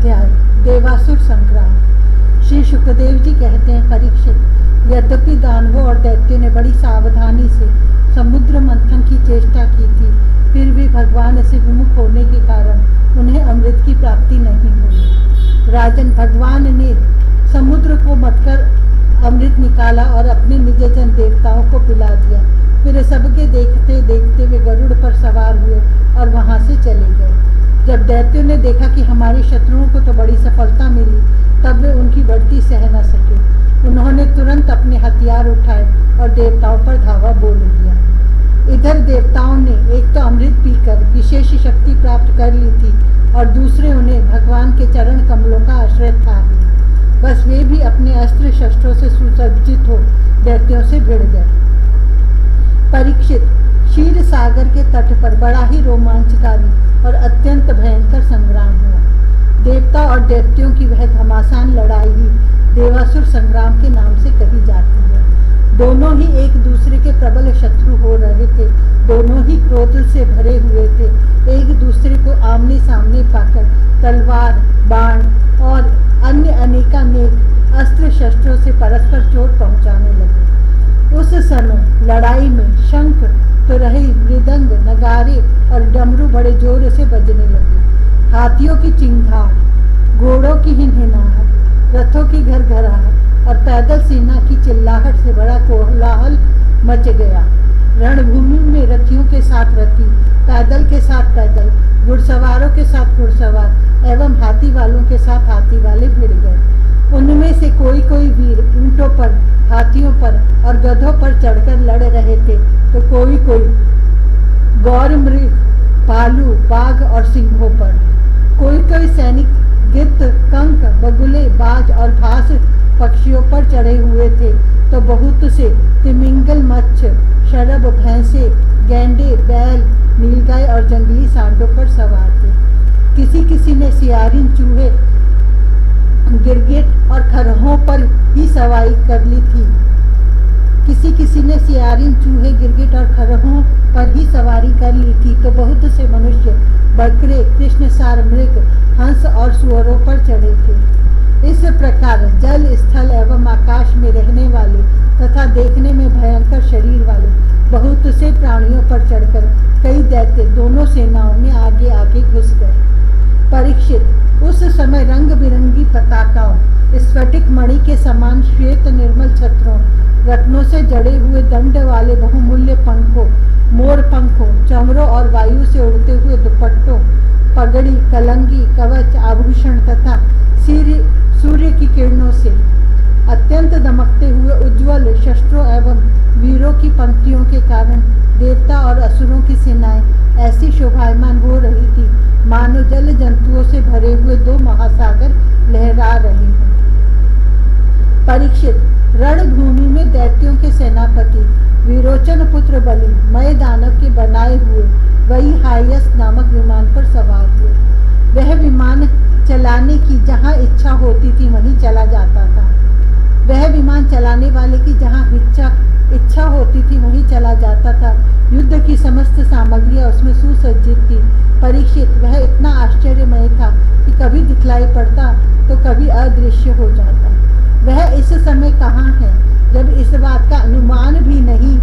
अध्याय देवासुर संग्राम। श्री शुकदेव जी कहते हैं, परीक्षित, यद्यपि दानवों और दैत्यों ने बड़ी सावधानी से समुद्र मंथन की चेष्टा की थी, फिर भी भगवान से विमुख होने के कारण उन्हें अमृत की प्राप्ति नहीं हुई। राजन, भगवान ने समुद्र को मथकर अमृत निकाला और अपने निजजन देवताओं को पिला दिया। फिर सबके देखते देखते वे गरुड़ पर सवार हुए और वहां से चले गए। जब दैत्यों ने देखा कि हमारे शत्रुओं को तो बड़ी सफलता मिली, तब वे उनकी बढ़ती सह न सके। उन्होंने तुरंत अपने हथियार उठाए और देवताओं पर धावा बोल दिया। इधर देवताओं ने एक तो अमृत पीकर विशेष शक्ति प्राप्त कर ली थी और दूसरे उन्हें भगवान के चरण कमलों का आश्रय था ही। बस वे भी अपने अस्त्र शस्त्रों से सुसज्जित हो दैत्यों से भिड़ गए। परीक्षित, क्षीर सागर के तट पर बड़ा ही रोमांचकारी और अत्यंत भयंकर संग्राम हुआ। देवता और दैत्यों की वह घमासान लड़ाई ही देवासुर संग्राम के नाम से कही जाती है। दोनों ही एक दूसरे के प्रबल शत्रु हो रहे थे। दोनों ही क्रोध से भरे हुए थे। एक दूसरे को आमने सामने पाकर तलवार, बाण और अन्य अनेकानेक अस्त्र शस्त्रों से परस्पर चोट पहुंचाने लगे। उस समय लड़ाई में शंख, तुरही, मृदंग, नगारे और डमरू बड़े जोर से बजने लगे। हाथियों की चिंगार, घोड़ों की हिनहिनाहट, रथों की घरघराहट और पैदल सेना की चिल्लाहट से बड़ा कोलाहल मच गया। रणभूमि में रथियों के साथ रथी, पैदल के साथ पैदल, घुड़सवारों के साथ घुड़सवार एवं हाथी वालों के साथ हाथी वाले भिड़ गए। उनमें से कोई कोई वीर ऊंटों पर, हाथियों पर और गधों पर चढ़कर लड़ रहे थे, तो कोई कोई गौर मृग, भालू, बाघ और सिंहों पर। कोई कोई सैनिक गिद्ध, कंक, बगुले, बाज और घास पक्षियों पर चढ़े हुए थे, तो बहुत से तिमिंगल, मच्छ, शरभ, भैंसे, गैंडे, बैल, नीलगाय और जंगली सांडों पर सवार थे। किसी किसी ने सियारिन, चूहे, गिरगिट और खरहों पर ही सवारी कर ली थी। किसी किसी ने सियारिन, चूहे, गिरगिट और खरहों पर ही सवारी कर ली थी, तो बहुत से मनुष्य बकरे, कृष्णसार मृग, हंस और सुअरों पर चढ़े थे। इस प्रकार जल, स्थल एवं आकाश में रहने वाले तथा देखने में भयंकर शरीर वाले बहुत से प्राणियों पर चढ़कर कई दैत्य दोनों सेनाओं में आगे आगे घुस गए। परीक्षित, उस समय रंग बिरंगी पताकाओं, स्फटिक मणि के समान श्वेत निर्मल छत्रों, रत्नों से जड़े हुए दंड वाले बहुमूल्य पंखों, मोर पंखों, चमरों और वायु से उड़ते हुए दुपट्टों, पगड़ी, कलंगी, कवच, आभूषण तथा सूर्य की किरणों से अत्यंत दमकते हुए उज्ज्वल शस्त्रों एवं वीरों की पंक्तियों के कारण देवता और असुरों की सेनाएं ऐसी शोभायमान हो रही थी, मानो जल जंतुओं से भरे हुए दो महासागर लहरा रहे हों। परीक्षित, रणभूमि में दैत्यों के सेनापति विरोचन पुत्र बलि मय दानव के बनाए हुए वही हायस नामक विमान पर सवार हुए। वह विमान चलाने की जहाँ इच्छा होती थी वहीं चला जाता था। वह विमान चलाने वाले की जहाँ इच्छा होती थी वहीं चला जाता था। युद्ध की समस्त सामग्रियां उसमें सुसज्जित थी। परीक्षित, वह इतना आश्चर्यमय था कि कभी दिखलाई पड़ता तो कभी अदृश्य हो जाता। वह इस समय कहाँ है? जब इस बात का अनुमान भी नहीं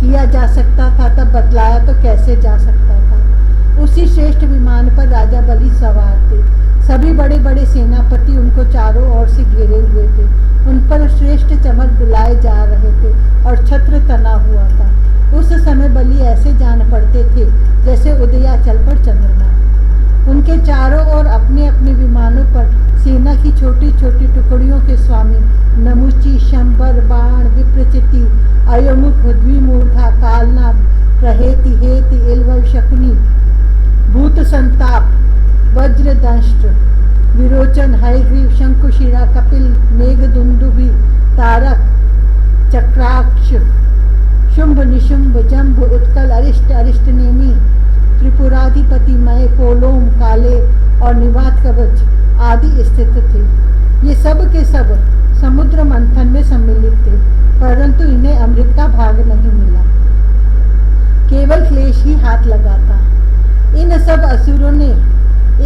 किया जा सकता था, तब बतलाया तो कैसे जा सकता था। उसी श्रेष्ठ विमान पर राजा बलि सवार थे। सभी बड़े बड़े सेनापति उनको चारों ओर से घेरे हुए थे। उन पर श्रेष्ठ चमक डुलाए जा रहे थे और छत्र तना हुआ था। उस समय बलि ऐसे जान पड़ते थे जैसे उदयाचल पर चंद्रमा। उनके चारों ओर अपने अपने विमानों पर सेना की छोटी छोटी टुकड़ियों के स्वामी नमुची, शंबर, बाण, विप्रचिति, अयमुख, द्विमूर्धा, कालनाभ, प्रहेति, हेति, इलवल, शकुनी, भूत संताप, वज्रदंष्ट, विरोचन, हयग्रीव, शंकुशिरा, कपिल, मेघदुंदुभि, तारक, चक्राक्ष, शुंभ, निशुंभ, जंभ, उत्कल, अरिष्ट, अरिष्टनेमी, त्रिपुराधिपति, मय, पोलोम, काले और निवात कवच आदि स्थित थे। ये सब के सब समुद्र मंथन में सम्मिलित थे, परंतु इन्हें अमृत का भाग नहीं मिला, केवल क्लेश ही हाथ लगाता। इन सब असुरों ने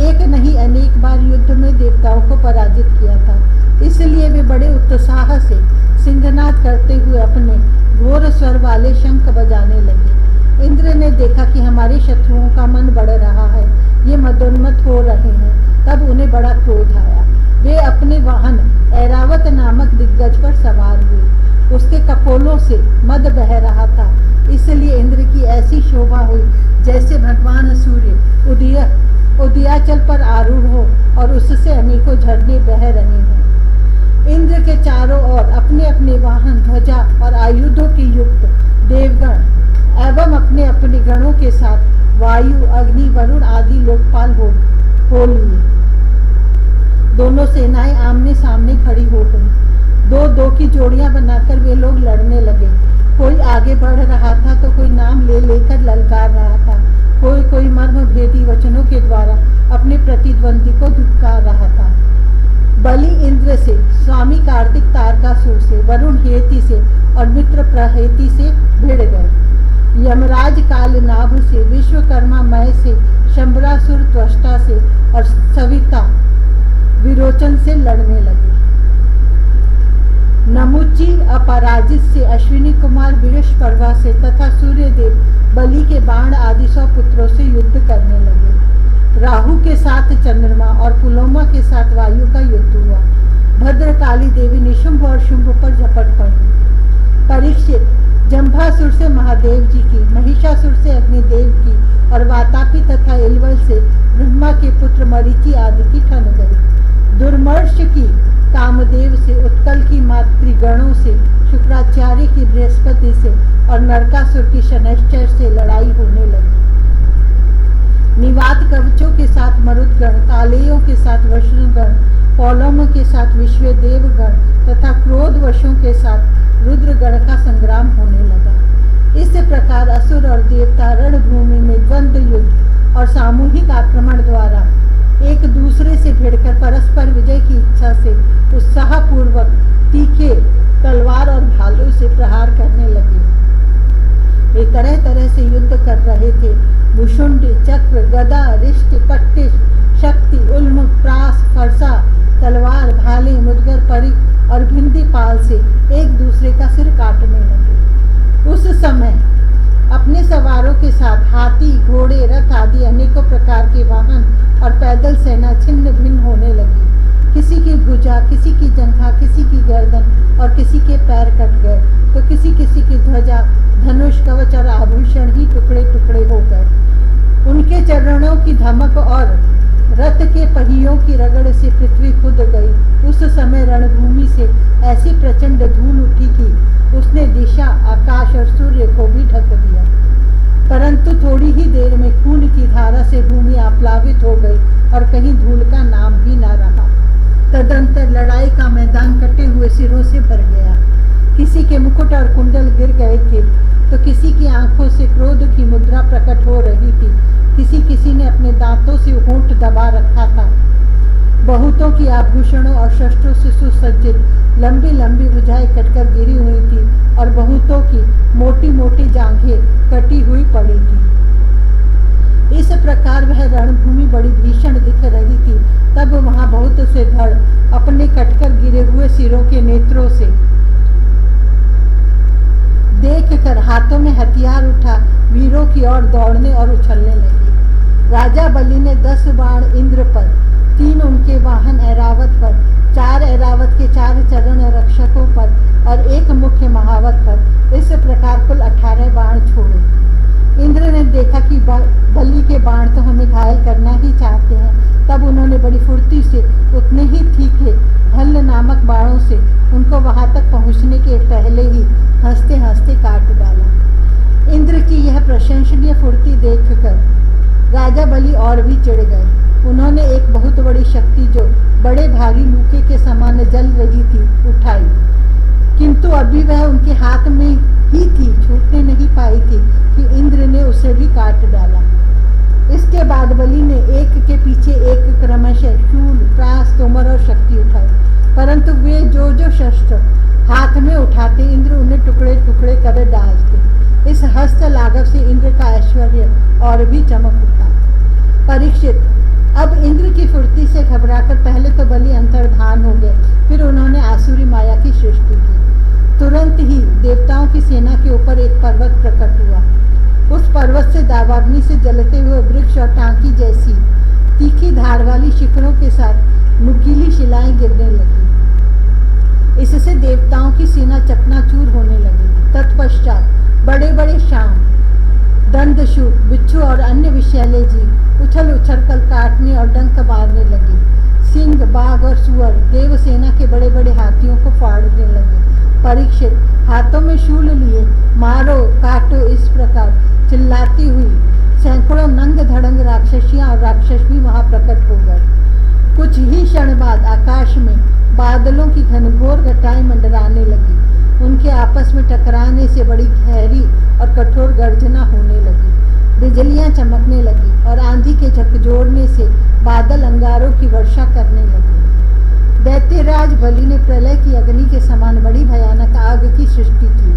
एक नहीं अनेक बार युद्ध में देवताओं को पराजित किया था। इसलिए वे बड़े उत्साह से सिंहनाद करते हुए अपने घोर स्वर वाले शंख बजाने लगे। इंद्र ने देखा कि हमारे शत्रुओं का मन बढ़ रहा है, ये मदोन्मत्त हो रहे हैं। तब उन्हें बड़ा क्रोध आया। वे अपने वाहन ऐरावत नामक दिग्गज पर सवार हुए। उसके कपोलों से मद बह रहा था, इसलिए इंद्र की ऐसी शोभा हुई जैसे भगवान सूर्य उदयाचल पर आरूढ़ हो और उससे अनेकों झरने बह रहे हों। इंद्र के चारों ओर अपने अपने वाहन, ध्वजा और आयुधों की युक्त देवगण एवं अपने अपने गणों के साथ वायु, अग्नि, वरुण आदि लोकपाल हो लिए। दोनों सेनाएं आमने सामने खड़ी हो गई। दो दो की जोड़ियां बनाकर वे लोग लड़ने लगे। कोई आगे बढ़ रहा था तो कोई नाम ले लेकर ललकार रहा था, कोई मर्म भेदी वचनों के द्वारा अपने प्रतिद्वंदी को धिक्कार रहा था। बलि इंद्र से, स्वामी कार्तिक तारकासुर से, वरुण हेति से और मित्र प्रहेति से भिड़ गए। यमराज कालनाभ से, विश्वकर्मा मय से, शंबरासुर त्वष्टा से और सविता विरोचन से लड़ने लगे। नमुची अपराजित से, अश्विनी कुमार विरशपर्वा से तथा सूर्यदेव बलि के बाण आदि 100 पुत्रों से युद्ध करने लगे। राहु के साथ चंद्रमा और पुलोमा के साथ वायु का युद्ध हुआ। भद्रकाली देवी निशुंभ और शुंभ पर झपट पड़ी। परीक्षित, जंभासुर से महादेव जी की, महिषासुर से अग्निदेव की और वातापी तथा इलवल से ब्रह्मा के पुत्र मरीचि आदि की ठन गई। दुर्मर्ष की कामदेव से, उत्कल की मातृगणों से, शुक्राचार्य की बृहस्पति से और नरकासुर की शनैश्चर से लड़ाई होने लगी। निवात कवचों के साथ मरुदगण, कालेयों के साथ वशुगण, पौलोम के साथ विश्वदेवगण तथा क्रोधवशों के साथ रुद्रगण का संग्राम होने लगा। इस प्रकार असुर और देवता रणभूमि में द्वंद्व युद्ध और सामूहिक आक्रमण द्वारा एक दूसरे से भिड़कर परस्पर विजय की इच्छा से उत्साहपूर्वक तीखे तलवार और भालों से प्रहार करने लगे। वे तरह तरह से युद्ध कर रहे थे। भुषुंड, चक्र, गदा, रिष्ट, पट्टिश, शक्ति, उल्म, प्रास, फरसा, तलवार, भाले, मुदगर, परिक और भिंदी पाल से एक दूसरे का सिर काटने लगे। उस समय अपने सवारों के साथ हाथी, घोड़े, रथ आदि अनेकों प्रकार के वाहन और पैदल सेना छिन्न भिन्न होने लगी। किसी की भुजा, किसी की जंघा, किसी की गर्दन और किसी के पैर कट गए तो किसी किसी की ध्वजा, धनुष, कवच और आभूषण ही टुकड़े टुकड़े हो गए। उनके चरणों की धमक और रथ के पहियों की रगड़ से पृथ्वी खुद गई। उस समय रणभूमि से ऐसी प्रचंड धूल उठी कि उसने दिशा, आकाश और सूर्य को भी ढक दिया। परंतु थोड़ी ही देर में खून की धारा से भूमि आप्लावित हो गई और कहीं धूल का नाम भी न रहा। तदंतर लड़ाई का मैदान कटे हुए सिरों से भर गया। किसी के मुकुट और कुंडल गिर गए थे तो किसी की आंखों से क्रोध की मुद्रा प्रकट हो रही थी। किसी किसी ने अपने दांतों से होंठ दबा रखा था। बहुतों की आभूषणों और शस्त्रों से सुसज्जित लंबी लंबी भुजाएं कटकर गिरी हुई थी और बहुतों की मोटी मोटी जांघें कटी हुई पड़ी थी। इस प्रकार वह रणभूमि बड़ी भीषण दिख रही थी। तब वहां बहुत से धड़ अपने कटकर गिरे हुए सिरों के नेत्रों से देखकर हाथों में हथियार उठा वीरों की ओर दौड़ने और उछलने लगे। राजा बलि ने 10 बाण इंद्र पर, 3 उनके वाहन ऐरावत पर, 4 ऐरावत के 4 चरण रक्षकों पर और 1 मुख्य महावत पर, इस प्रकार कुल 18 बाण छोड़े। इंद्र ने देखा कि बलि के बाण तो हमें घायल करना ही चाहते हैं। तब उन्होंने बड़ी फुर्ती से उतने ही तीखे भल्ल नामक बाणों से उनको वहां तक पहुंचने के पहले ही हंसते हंसते काट डाला। इंद्र की यह प्रशंसनीय फुर्ती देखकर राजा बलि और भी चिढ़ गए। उन्होंने एक बहुत बड़ी शक्ति जो बड़े भारी लूके के समान जल रही थी उठाई, किंतु अभी वह उनके हाथ में ही थी, छूटने नहीं पाई थी कि इंद्र ने उसे भी काट डाला। इसके बाद बलि ने एक के पीछे एक क्रमशः शूल, प्रास, तोमर और शक्ति उठाई, परंतु वे जो जो शस्त्र हाथ में उठाते इंद्र उन्हें टुकड़े टुकड़े कर डालते। इस हस्त लाघव से इंद्र का ऐश्वर्य और भी चमक उठा। परीक्षित, अब इन की फुर्ती से घबराकर पहले तो बलि अंतर्धान हो गए, फिर उन्होंने आसुरी माया की सृष्टि की। तुरंत ही देवताओं की सेना के ऊपर एक पर्वत प्रकट हुआ। उस पर्वत से दावाग्नि से जलते हुए वृक्ष और टांकी जैसी तीखी धार वाली शिखरों के साथ नुकीली शिलाएं गिरने लगी। इससे देवताओं की सेना चकनाचूर होने लगी। तत्पश्चात बड़े बड़े शाम, दंडशूर, बिच्छू और अन्य विषैले जीव उछल उछल कर काटने और डंक मारने लगे। सिंह, बाघ और सुअर देवसेना के बड़े बड़े हाथियों को फाड़ने लगे। परीक्षित हाथों में शूल लिए मारो काटो इस प्रकार चिल्लाती हुई सैकड़ों नंग धड़ंग राक्षसियां और राक्षस भी वहां प्रकट हो गए। कुछ ही क्षण बाद आकाश में बादलों की घनघोर घटाएं मंडराने लगी। उनके आपस में टकराने से बड़ी गहरी और कठोर गर्जना होने लगी। बिजलियां चमकने लगी और आंधी के झकझोरने से बादल अंगारों की वर्षा करने लगी। दैत्यराज बलि ने प्रलय की अग्नि के समान बड़ी भयानक आग की सृष्टि की।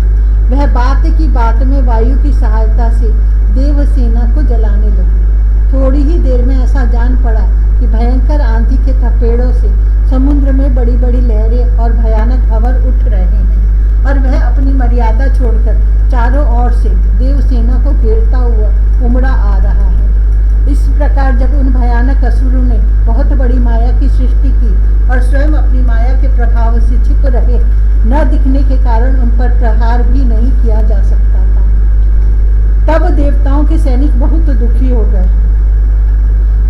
वह बात की बात में वायु की सहायता से देवसेना को जलाने लगी। थोड़ी ही देर में ऐसा जान पड़ा कि भयंकर आंधी के थपेड़ों से समुद्र में बड़ी बड़ी लहरें और भयानक भंवर उठ रहे हैं और वह अपनी मर्यादा छोड़कर चारों ओर से देवसेना को घेरता हुआ उमड़ा आ रहा है। इस प्रकार जब उन भयानक असुरों ने बहुत बड़ी माया की सृष्टि की और स्वयं अपनी माया के प्रभाव से छिप रहे न दिखने के कारण उन पर प्रहार भी नहीं किया जा सकता था, तब देवताओं के सैनिक बहुत दुखी हो गए।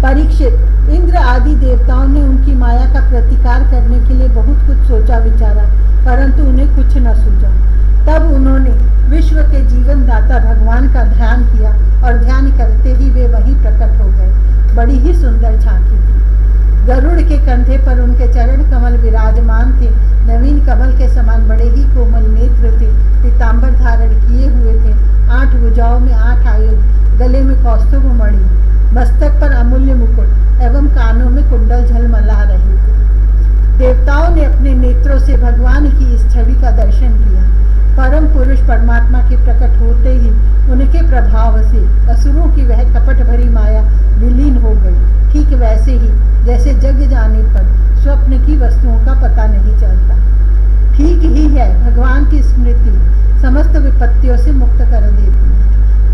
परीक्षित, इंद्र आदि देवताओं ने उनकी माया का प्रतिकार करने के लिए बहुत कुछ सोचा विचारा, परंतु उन्हें कुछ न सूझा। तब उन्होंने विश्व के जीवन दाता भगवान का ध्यान किया और ध्यान करते ही वे वहीं प्रकट हो गए। बड़ी ही सुंदर झांकी थी। गरुड़ के कंधे पर उनके चरण कमल विराजमान थे। नवीन कमल के समान बड़े ही कोमल नेत्र थे। पीतांबर धारण किए हुए थे। 8 भुजाओं में 8 आयुध, गले में कौस्तुभ मणि, मस्तक पर अमूल्य मुकुट एवं कानों में कुंडल झलमला रहे थे। देवताओं ने अपने नेत्रों से भगवान की इस छवि का दर्शन किया। परम पुरुष परमात्मा के प्रकट होते ही उनके प्रभाव से असुरों की वह कपट भरी माया विलीन हो गई। ठीक वैसे ही जैसे जग जाने पर स्वप्न की वस्तुओं का पता नहीं चलता। ठीक ही है, भगवान की स्मृति समस्त विपत्तियों से मुक्त कर देती है।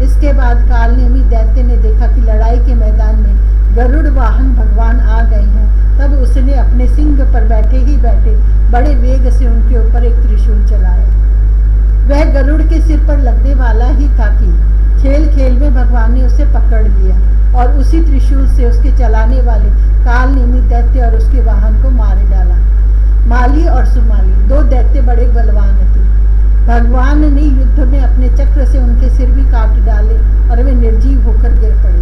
इसके बाद कालनेमी दैत्य ने देखा कि लड़ाई के मैदान में गरुड़ वाहन भगवान आ गए हैं। तब उसने अपने सिंह पर बैठे ही बैठे बड़े वेग से उनके ऊपर एक त्रिशूल चलाया। वह गरुड़ के सिर पर लगने वाला ही था कि खेल खेल में भगवान ने उसे पकड़ लिया और उसी त्रिशूल से उसके चलाने वाले कालनेमी दैत्य और उसके वाहन को मार डाला। माली और सुमाली 2 दैत्य बड़े बलवान थे। भगवान ने युद्ध में अपने चक्र से उनके सिर भी काट डाले और वे निर्जीव होकर गिर पड़े।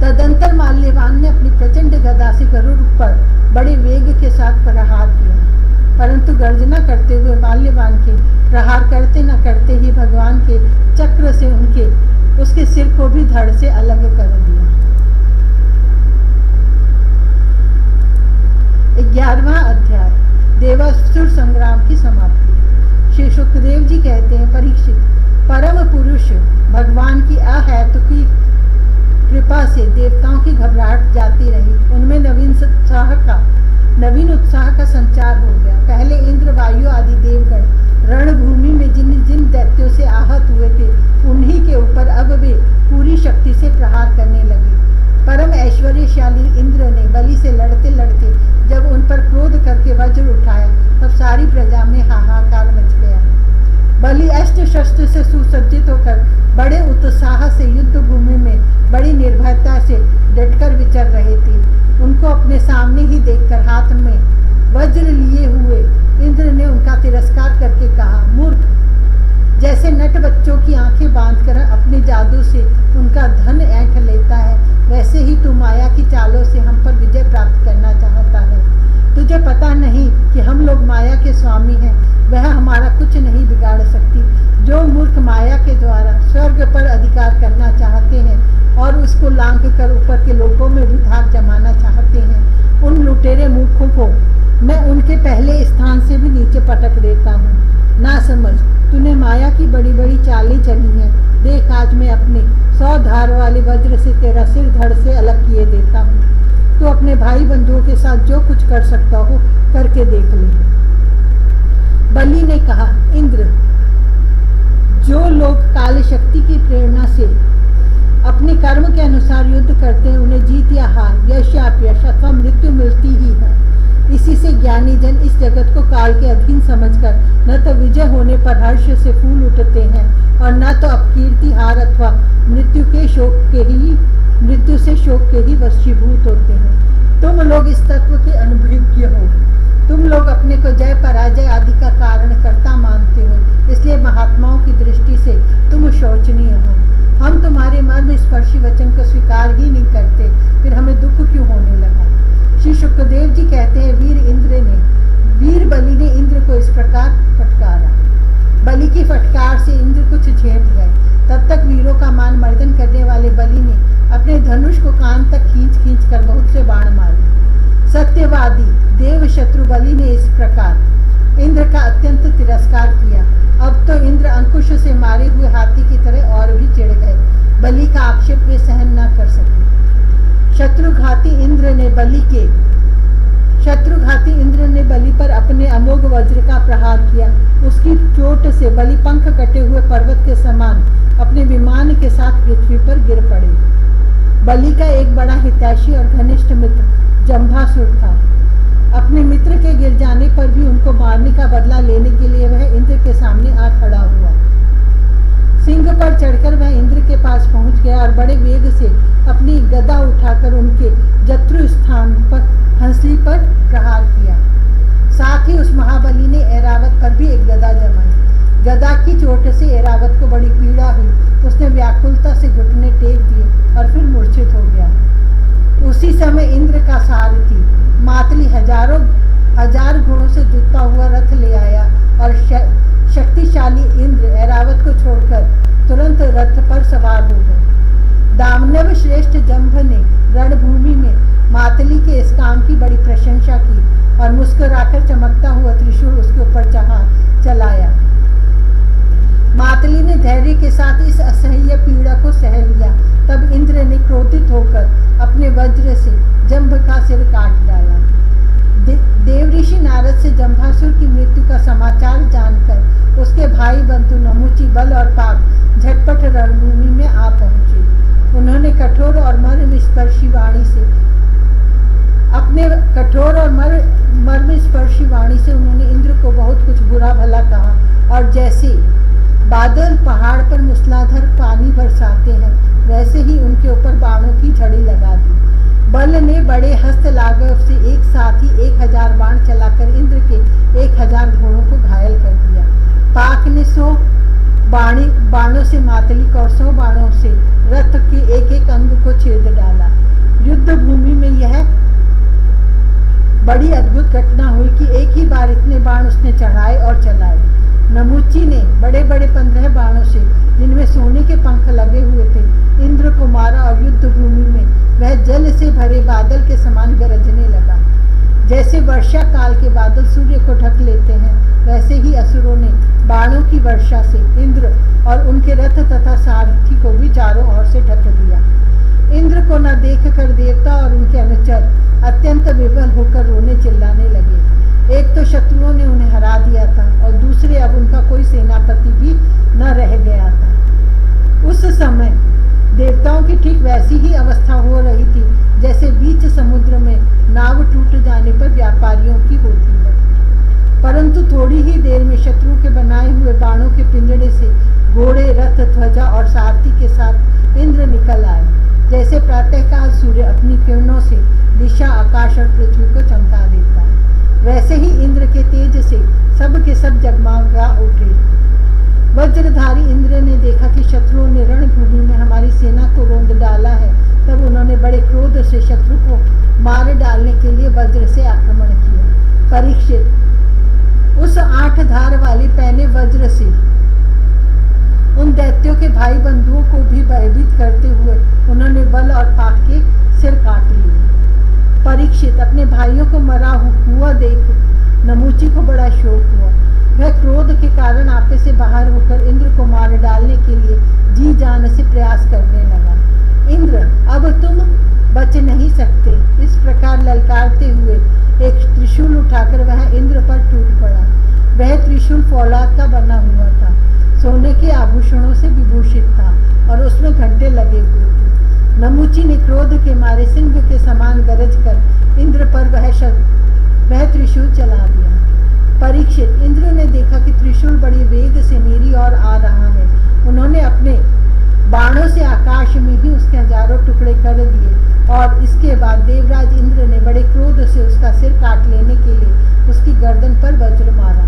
तदंतर माल्यवान ने अपनी प्रचंड गदा से गरुड़ पर बड़े वेग के साथ प्रहार किया, परंतु गर्जना करते हुए माल्यवान के प्रहार करते न करते ही भगवान के चक्र से उसके सिर को भी धड़ से अलग कर दिया। 11वां अध्याय, देवासुर संग्राम की समाप्ति। श्री सुखदेव जी कहते हैं, परीक्षित, परम पुरुष भगवान की अहेतुकी कृपा से देवताओं की घबराहट जाती रही। उनमें नवीन उत्साह का संचार हो गया। पहले इंद्र, वायु आदि देवगण रणभूमि में जिन जिन दैत्यों से आहत हुए थे उन्हीं के ऊपर अब वे पूरी शक्ति से प्रहार करने लगे। परम ऐश्वर्यशाली इंद्र ने बलि से लड़ते लड़ते जब उन पर क्रोध करके वज्र उठाया तब सारी प्रजा में हाहाकार मच गया। बलि अस्त्र शस्त्र से सुसज्जित होकर बड़े उत्साह से युद्ध भूमि में बड़ी निर्भयता से डटकर विचर रहे थे। उनको अपने सामने ही देखकर हाथ में वज्र लिए हुए इंद्र ने उनका तिरस्कार करके कहा, मूर्ख, जैसे नट बच्चों की आंखें बांधकर अपने जादू से उनका धन ऐंठ लेता है, वैसे ही तू माया की चालों से हम पर विजय प्राप्त करना चाहता है। तुझे पता नहीं कि हम लोग माया के स्वामी हैं, वह हमारा कुछ नहीं बिगाड़ सकती। जो मूर्ख माया के द्वारा स्वर्ग पर अधिकार करना चाहते हैं और उसको लांघ कर ऊपर के लोकों में भी धाक जमाना चाहते हैं, उन लुटेरे मूर्खों को मैं उनके पहले स्थान से भी नीचे पटक देता हूँ। ना समझ, तूने माया की बड़ी बड़ी चालें चली हैं। देख, आज मैं अपने 100 धार वाले वज्र से तेरा सिर धड़ से अलग किए देता हूँ। तो अपने भाई बंधुओं के साथ जो कुछ कर सकता हो करके देख ले। बलि ने कहा, इंद्र, जो लोग काल शक्ति की प्रेरणा से अपने कर्म के अनुसार युद्ध करते हैं उन्हें जीत या हार, यश या अपयश अथवा मृत्यु मिलती ही है। इसी से ज्ञानी जन इस जगत को काल के अधीन समझकर न तो विजय होने पर हर्ष से फूल उठते हैं और न तो अपकीर्ति, हार अथवा मृत्यु से शोक के ही वशीभूत होते हैं। तुम लोग इस तत्व के अनुभवज्ञ हो। तुम लोग अपने को जय पराजय आदि का कारण कर्ता मानते हो, इसलिए महात्माओं की दृष्टि से तुम शोचनीय हो। हम तुम्हारे मर्म स्पर्शी वचन को स्वीकार ही नहीं करते, फिर हमें दुख क्यों होने लगा। श्री शुकदेव जी कहते हैं, वीर बलि ने इंद्र को इस प्रकार फटकारा। बलि की फटकार से इंद्र कुछ झेप गए। तब तक वीरों का मान मर्दन करने वाले बलि ने अपने धनुष को कान तक खींच कर बहुत से बाण मारे। सत्यवादी देव शत्रु बलि ने इस प्रकार इंद्र का अत्यंत तिरस्कार किया। अब तो इंद्र अंकुश से मारे हुए हाथी की तरह और भी चिढ़ गए। बलि का आक्षेप वे सहन न कर सके। शत्रुघाती इंद्र ने बलि पर अपने अमोघ वज्र का प्रहार किया। उसकी चोट से बलि पंख कटे हुए पर्वत के समान अपने विमान के साथ पृथ्वी पर गिर पड़े। बलि का एक बड़ा हितैषी और घनिष्ठ मित्र जंभासुर था। अपने मित्र के गिर जाने पर भी उनको मारने का बदला लेने के लिए वह इंद्र के सामने आ खड़ा हुआ। सिंह पर चढ़कर वह इंद्र के पास पहुंच गया और बड़े वेग से अपनी गदा उठाकर उनके जत्रु स्थान पर हंसली पर प्रहार किया। साथ ही उस महाबली ने ऐरावत पर भी एक गदा जमाई। गदा की चोट से ऐरावत को बड़ी पीड़ा हुई। उसने व्याकुलता से घुटने टेक दिए और फिर मूर्छित हो गया। उसी समय इंद्र का सारथी मातली हजार घोड़ों से जुटता हुआ रथ ले आया और शक्तिशाली इंद्र ऐरावत को छोड़कर तुरंत रथ पर सवार हो गए। दामनव श्रेष्ठ जंभ ने रणभूमि में मातली के इस काम की बड़ी प्रशंसा की और मुस्कुराकर चमकता हुआ त्रिशूल उसके ऊपर चलाया। मातली ने धैर्य के साथ इस असह्य पीड़ा को सह लिया। तब इंद्र ने क्रोधित होकर अपने वज्र से जंभ का सिर काट डाला। देवऋषि नारद से जंभासुर की मृत्यु का समाचार जानकर उसके भाई बंधु नमुची, बल और पाक झटपट रणभूमि में आ पहुंचे। उन्होंने कठोर और मर्मस्पर्शी वाणी से उन्होंने इंद्र को बहुत कुछ बुरा भला कहा और जैसे बादल पहाड़ पर मूसलाधार पानी बरसाते हैं वैसे ही उनके ऊपर बाणों की झड़ी लगा दी। बल ने बड़े हस्त लाघव से एक साथ ही 1000 बाण चलाकर इंद्र के 1000 घोड़ों को घायल कर दिया। पाक ने 100 बाणों से मातली को और 100 बाणों से रथ के एक अंग को छेद डाला। युद्ध भूमि में यह बड़ी अद्भुत घटना हुई कि एक ही बार इतने बाण उसने चढ़ाए और चलाए। नमुची ने बड़े बड़े 15 बाणों से, जिनमें सोने के पंख लगे हुए थे, इंद्र को मारा और युद्ध भूमि में वह जल से भरे बादल के समान गरजने लगा। जैसे वर्षा काल के बादल सूर्य को ढक लेते हैं, वैसे ही असुरों ने बाणों की वर्षा से इंद्र और उनके रथ तथा सारथी को भी चारों ओर से ढक दिया। इंद्र को न देखकर देवता और उनके अनुचर अत्यंत विवल होकर रोने चिल्लाने लगे। एक तो शत्रुओं ने उन्हें हरा दिया था और दूसरे अब उनका कोई सेनापति भी न रह गया था। उस समय देवताओं की ठीक वैसी ही अवस्था हो रही थी जैसे बीच समुद्र में नाव टूट जाने पर व्यापारियों की होती है। परंतु थोड़ी ही देर में शत्रु के बनाए हुए बाणों के पिंजड़े से घोड़े, रथ, ध्वजा और सारथी के साथ इंद्र निकल आए। जैसे प्रातःकाल सूर्य अपनी किरणों से दिशा, आकाश और पृथ्वी को चमका देता है, वैसे ही इंद्र के तेज से सब के सब जगमगा उठे। वज्रधारी इंद्र ने देखा कि शत्रुओं ने रणभूमि में हमारी सेना को रोंद डाला है। तब उन्होंने बड़े क्रोध से शत्रु को मार डालने के लिए वज्र से आक्रमण किया। परीक्षित, उस 8 धार वाली पैने वज्र से उन दैत्यों के भाई बंधुओं को भी भयभीत करते हुए उन्होंने बल और पाक के सिर काट लिए। परीक्षित, अपने भाइयों को मरा हुआ देख नमुची को बड़ा शोक हुआ। वह क्रोध के कारण आपे से बाहर होकर इंद्र को मार डालने के लिए जी जान से प्रयास करने लगा। इंद्र, अब तुम बच नहीं सकते। इस प्रकार इंद्र पर टूट पड़ा। वह त्रिशूल फौलाद का बना हुआ था, सोने के आभूषणों से विभूषित था और उसमें घंटे लगे हुए थे। नमुची ने क्रोध के मारे सिंह के समान गरज कर इंद्र पर वह त्रिशूल चला दिया। परीक्षित, इंद्र ने देखा कि त्रिशूल बड़ी वेग से मेरी ओर आ रहा है। उन्होंने अपने बाणों से आकाश में ही उसके हजारों टुकड़े कर दिए और इसके बाद देवराज इंद्र ने बड़े क्रोध से उसका सिर काट लेने के लिए उसकी गर्दन पर वज्र मारा।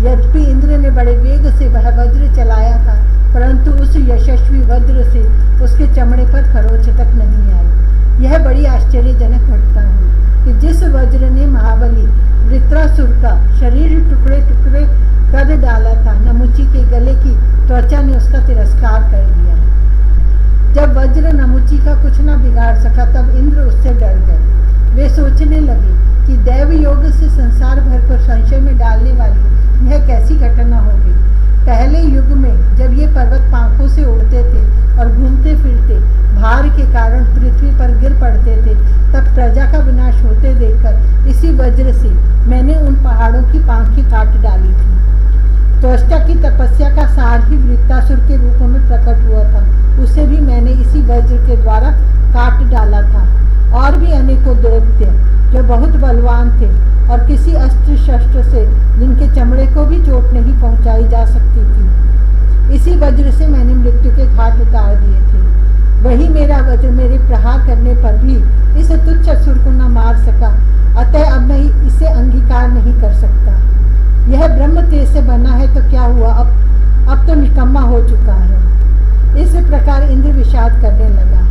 यद्यपि इंद्र ने बड़े वेग से वह वज्र चलाया था, परंतु उस यशस्वी वज्र से उसके चमड़े पर खरोंच तक नहीं आई। यह बड़ी आश्चर्यजनक घटना है कि जिस वज्र ने महाबली वृत्रासुर का शरीर टुकड़े टुकड़े कर डाला था, नमुची के गले की त्वचा ने उसका तिरस्कार कर दिया। जब वज्र नमुची का कुछ न बिगाड़ सका, तब इंद्र उससे डर गए। वे सोचने लगे कि दैव योग से संसार भर को संशय में डालने वाली यह कैसी घटना होगी। पहले युग में जब ये पर्वत पंखों से उड़ते थे और घूमते फिरते भार के कारण पृथ्वी पर गिर पड़ते थे, तब प्रजा का विनाश होते देखकर इसी वज्र से मैंने उन पहाड़ों की पांखें काट डाली थी। त्वष्टा की तपस्या का सार ही वृत्रासुर के रूप में प्रकट हुआ था, उसे भी मैंने इसी वज्र के द्वारा काट डाला था। और भी अनेकों दैत्य जो बहुत बलवान थे और किसी अस्त्र शस्त्र से जिनके चमड़े को भी चोट नहीं पहुंचाई जा सकती थी, इसी वज्र से मैंने मृत्यु के घाट उतार दिए थे। वही मेरा वज्र मेरे प्रहार करने पर भी इस तुच्छ असुर को न मार सका, अतः अब मैं इसे अंगीकार नहीं कर सकता। यह ब्रह्म तेज से बना है तो क्या हुआ, अब तो निकम्मा हो चुका है। इस प्रकार इंद्र विषाद करने लगा।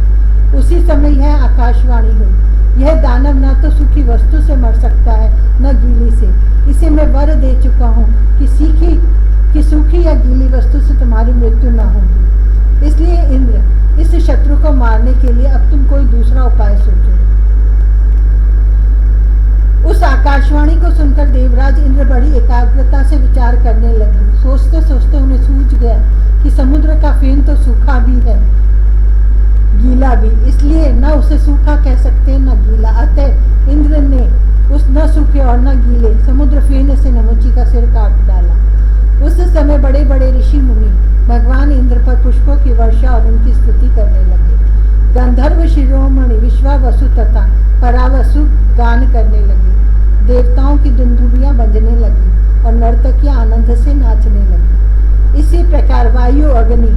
उसी समय यह आकाशवाणी हुई, यह दानव न तो सूखी वस्तु से मर सकता है न गीली से। इसे मैं वर दे चुका हूँ कि सूखी या गीली वस्तु से तुम्हारी मृत्यु न होगी। इसलिए इंद्र, इस शत्रु को मारने के लिए अब तुम कोई दूसरा उपाय सोचो। उस आकाशवाणी को सुनकर देवराज इंद्र बड़ी एकाग्रता से विचार करने लगे। सोचते सोचते उन्हें सूझ गया कि समुद्र का फेन तो सूखा भी है, गीला भी, इसलिए न उसे सूखा कह सकते न गीला। अतः इंद्र ने उस न सूखे और न गीले समुद्र फेन से नमुची का सिर काट डाला। उस समय बड़े बड़े ऋषि मुनि भगवान इंद्र पर पुष्पों की वर्षा और उनकी स्तुति करने लगे। गंधर्व शिरोमणि विश्वावसु तथा परावसु गान करने लगे। देवताओं की दुंदुभियां बजने लगी और नर्तकियां आनंद से नाचने लगी। इसी प्रकार वायु, अग्नि,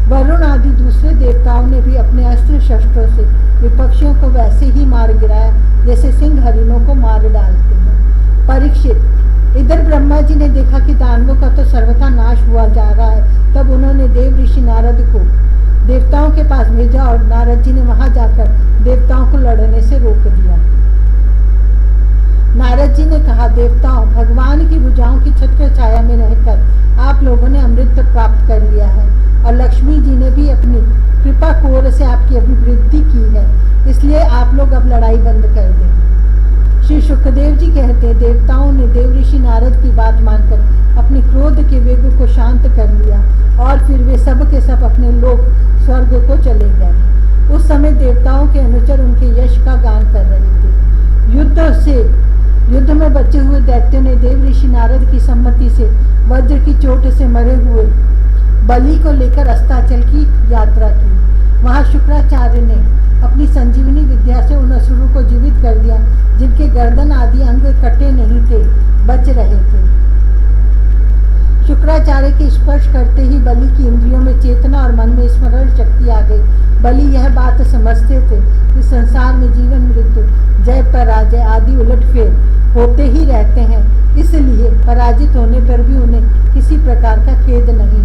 वरुण आदि दूसरे देवताओं ने भी अपने अस्त्र शस्त्रों से विपक्षियों को वैसे ही मार गिराया जैसे सिंह हरिणों को मार डालते हैं। परीक्षित, इधर ब्रह्मा जी ने देखा कि दानवों का तो सर्वथा नाश हुआ जा रहा है, तब उन्होंने देव ऋषि नारद को देवताओं के पास भेजा और नारद जी ने वहां जाकर देवताओं को लड़ने से रोक दिया। नारद जी ने कहा, देवताओं, भगवान की भुजाओं की छत्र छाया में रहकर आप लोगों ने अमृत प्राप्त कर लिया है और लक्ष्मी जी ने भी अपनी कृपा कोर से आपकी अभिवृद्धि की है, इसलिए आप लोग अब लड़ाई बंद कर दें। श्री सुखदेव जी कहते हैं, देवताओं ने देव ऋषि नारद की बात मानकर अपने क्रोध के वेग को शांत कर लिया और फिर वे सब के सब अपने लोक स्वर्ग को चले गए। उस समय देवताओं के अनुचर उनके यश का गान कर रहे थे। युद्ध में बचे हुए दैत्यों ने देव ऋषि नारद की सम्मति से वज्र की चोट से मरे हुए बलि को लेकर अस्ताचल की यात्रा की। वहां शुक्राचार्य ने अपनी संजीवनी विद्या से उन असुरों को जीवित कर दिया जिनके गर्दन आदि अंग कटे नहीं थे, बच रहे थे। शुक्राचार्य के स्पर्श करते ही बलि की इंद्रियों में चेतना और मन में स्मरण शक्ति आ गई। बलि यह बात समझते थे कि संसार में जीवन मृत्यु, जय पराजय आदि उलटफेर होते ही रहते हैं, इसलिए पराजित होने पर भी उन्हें किसी प्रकार का खेद नहीं